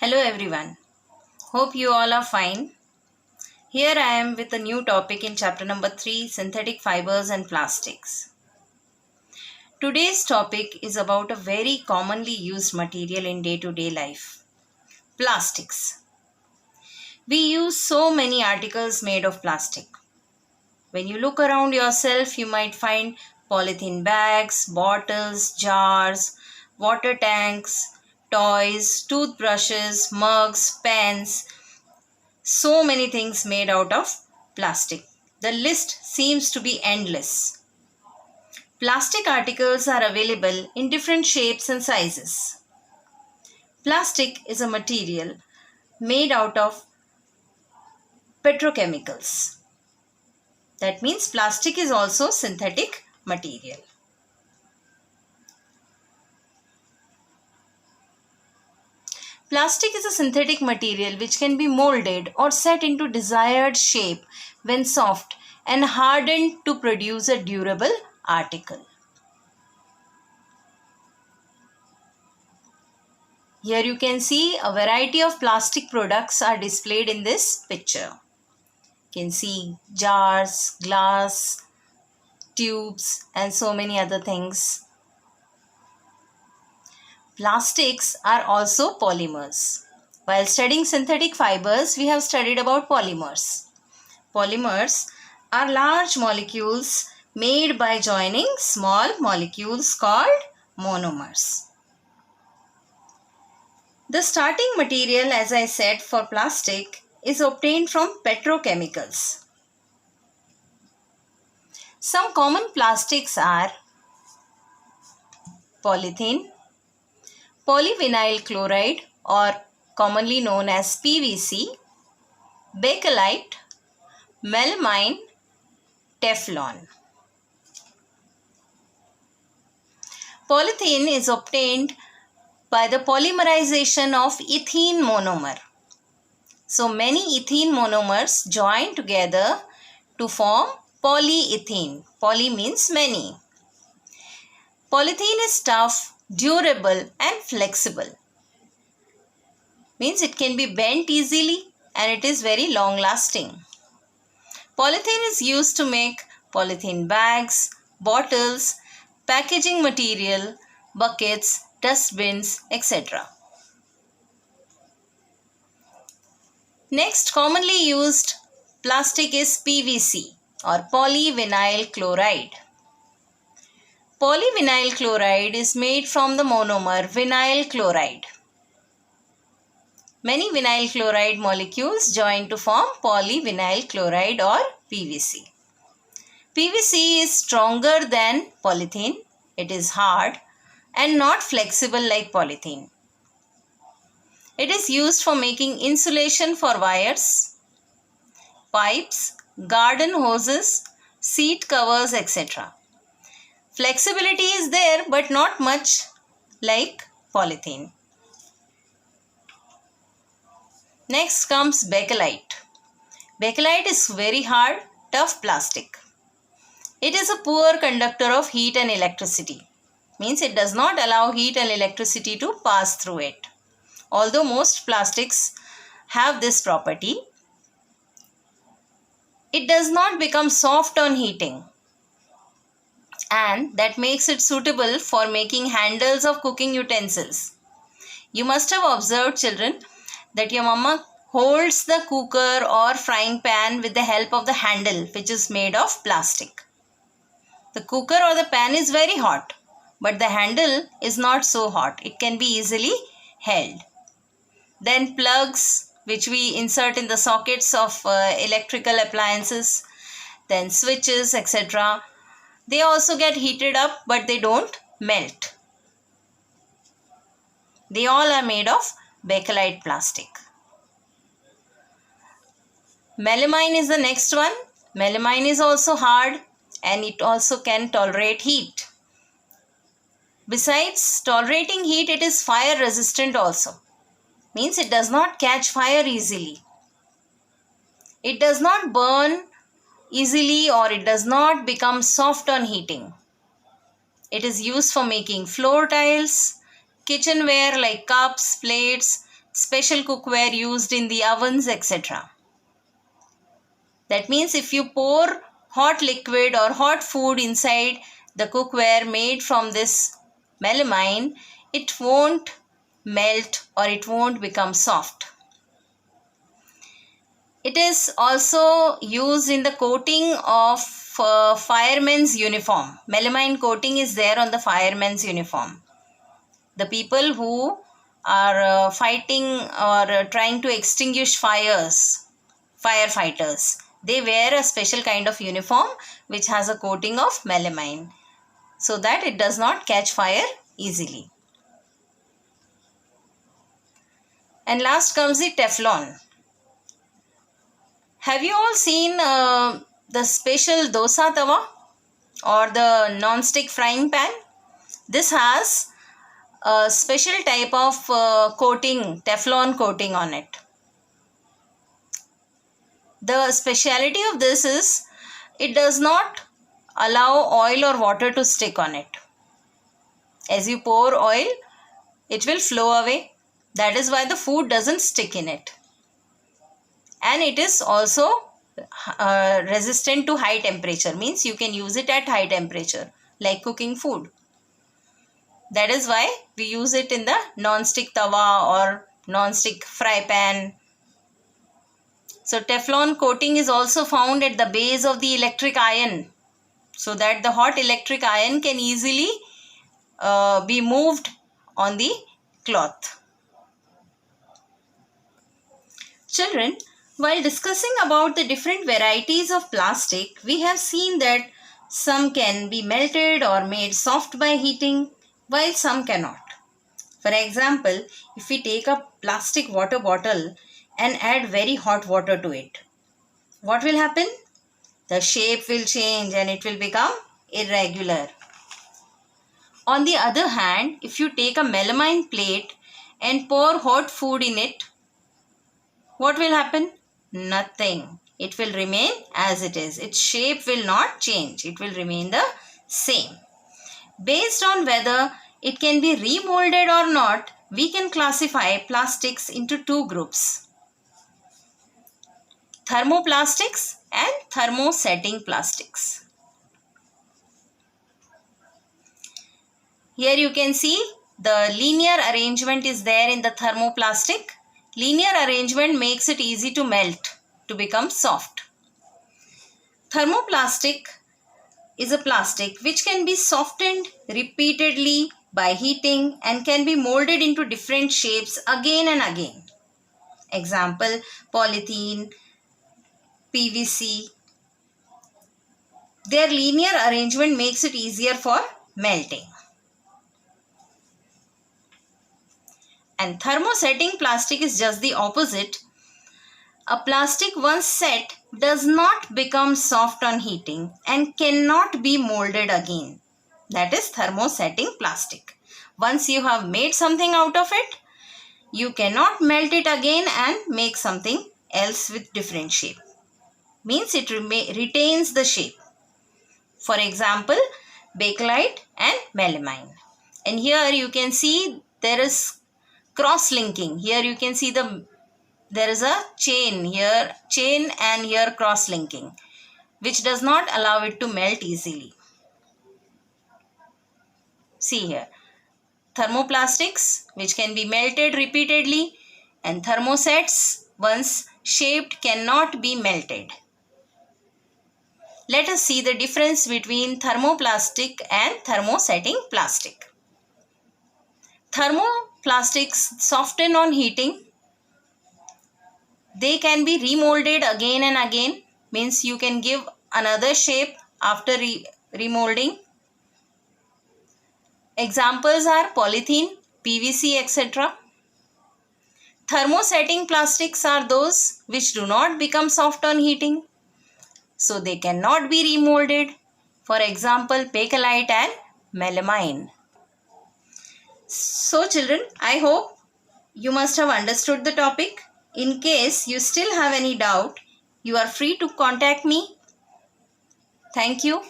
Hello everyone. Hope you all are fine. Here I am with a new topic in chapter number 3, Synthetic Fibers and Plastics. Today's topic is about a very commonly used material in day-to-day life, plastics. We use so many articles made of plastic. When you look around yourself, you might find polythene bags, bottles, jars, water tanks, toys, toothbrushes, mugs, pens, so many things made out of plastic. The list seems to be endless. Plastic articles are available in different shapes and sizes. Plastic is a material made out of petrochemicals. That means plastic is also synthetic material. Plastic is a synthetic material which can be molded or set into desired shape when soft and hardened to produce a durable article. Here you can see a variety of plastic products are displayed in this picture. You can see jars, glass, tubes and so many other things. Plastics are also polymers. While studying synthetic fibers, we have studied about polymers. Polymers are large molecules made by joining small molecules called monomers. The starting material, as I said, for plastic is obtained from petrochemicals. Some common plastics are polythene, polyvinyl chloride or commonly known as PVC, bakelite, melamine, Teflon. Polythene is obtained by the polymerization of ethene monomer. So many ethene monomers join together to form polyethene. Poly means many. Polythene is tough, durable and flexible. Means it can be bent easily and it is very long lasting. Polythene is used to make polythene bags, bottles, packaging material, buckets, dustbins, etc. Next commonly used plastic is PVC or polyvinyl chloride. Polyvinyl chloride is made from the monomer vinyl chloride. Many vinyl chloride molecules join to form polyvinyl chloride or PVC. PVC is stronger than polythene. It is hard and not flexible like polythene. It is used for making insulation for wires, pipes, garden hoses, seat covers, etc. Flexibility is there but not much like polythene. Next comes bakelite. Bakelite is very hard, tough plastic. It is a poor conductor of heat and electricity. Means it does not allow heat and electricity to pass through it. Although most plastics have this property, it does not become soft on heating. And that makes it suitable for making handles of cooking utensils. You must have observed, children, that your mama holds the cooker or frying pan with the help of the handle which is made of plastic. The cooker or the pan is very hot, but the handle is not so hot. It can be easily held. Then plugs which we insert in the sockets of electrical appliances, then switches, etc. They also get heated up but they don't melt. They all are made of bakelite plastic. Melamine is the next one. Melamine is also hard and it also can tolerate heat. Besides tolerating heat, it is fire resistant also. Means it does not catch fire easily. It does not burn easily or it does not become soft on heating. It is used for making floor tiles, kitchenware like cups, plates, special cookware used in the ovens, etc. That means if you pour hot liquid or hot food inside the cookware made from this melamine, it won't melt or it won't become soft. It is also used in the coating of fireman's uniform. Melamine coating is there on the fireman's uniform. The people who are fighting or trying to extinguish fires, firefighters, they wear a special kind of uniform which has a coating of melamine so that it does not catch fire easily. And last comes the Teflon. Have you all seen the special dosa tawa or the non-stick frying pan? This has a special type of coating, Teflon coating on it. The speciality of this is it does not allow oil or water to stick on it. As you pour oil, it will flow away. That is why the food doesn't stick in it. And it is also resistant to high temperature, means you can use it at high temperature like cooking food. That is why we use it in the non-stick tawa or non-stick fry pan. So Teflon coating is also found at the base of the electric iron so that the hot electric iron can easily be moved on the cloth. Children, while discussing about the different varieties of plastic, we have seen that some can be melted or made soft by heating, while some cannot. For example, if we take a plastic water bottle and add very hot water to it, what will happen? The shape will change and it will become irregular. On the other hand, if you take a melamine plate and pour hot food in it, what will happen? Nothing. It will remain as it is. Its shape will not change. It will remain the same. Based on whether it can be remolded or not, we can classify plastics into two groups: thermoplastics and thermosetting plastics. Here you can see the linear arrangement is there in the thermoplastic. Linear arrangement makes it easy to melt, to become soft. Thermoplastic is a plastic which can be softened repeatedly by heating and can be molded into different shapes again and again. Example, polythene, PVC. Their linear arrangement makes it easier for melting. And thermosetting plastic is just the opposite. A plastic once set does not become soft on heating and cannot be molded again. That is thermosetting plastic. Once you have made something out of it, you cannot melt it again and make something else with different shape. Means it retains the shape. For example, bakelite and melamine. And here you can see there is cross-linking. Here you can see there is a chain and here cross-linking, which does not allow it to melt easily. See here, thermoplastics which can be melted repeatedly, and thermosets once shaped cannot be melted. Let us see the difference between thermoplastic and thermosetting plastic. Thermoplastics soften on heating. They can be remolded again and again, means you can give another shape after remolding. Examples are polythene, PVC, etc. Thermosetting plastics are those which do not become soft on heating, so they cannot be remolded. For example, bakelite and melamine. So children, I hope you must have understood the topic. In case you still have any doubt, you are free to contact me. Thank you.